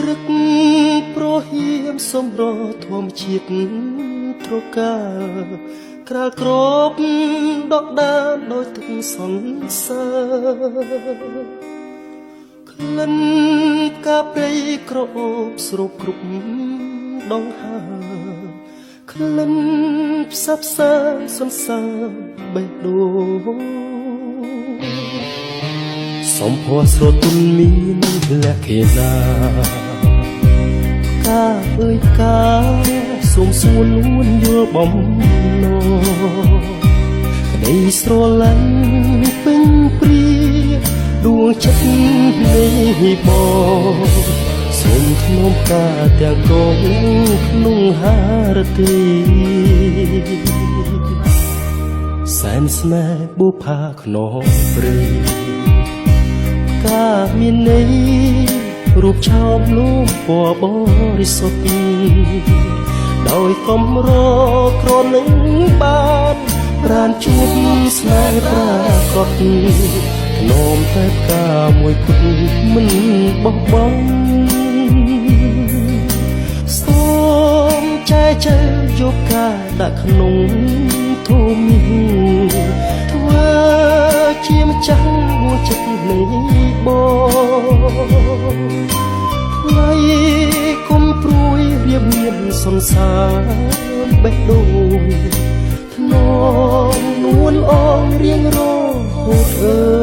រឹកប្រហៀមសំរធម្មជាតិត្រកាក្រាលក្របដកដានដោយទឹកសន្សើរក្លិនផ្កាព្រៃក្រអូបស្រូបគ្រប់ដងហើក្លិនផ្សះផ្សាសន្សើរបេះដូងសំភ័រស្រទន់មានលក្ខណៈកាអើយកាសូមសួរលួនយល់បំណងក្តីស្រឡាញ់ពេញព្រាដួងចិត្តនេះបងសូមធ្នមការទាំងកងក្នុងហារទីសែនស្នេហ៍បុផាខ្នងព្រៃកាមានន័យរូបឆោមលូមពណ៌បរិសុទ្ធដោយកំរក្រនឹងបានប្រានជួបស្នេហ៍ប្រាកដធ្នមតែផ្កាមួយគត់មិនបោះបង់សូមចែកចែកយកការដាក់ក្នុងធូមីធ្វើជាម្ចាស់មួយចិត្តនៃបងថ្លៃគុំព្រួយរៀបមានសន្សារបេះដូងធ្នមនួនអងរៀងរហូត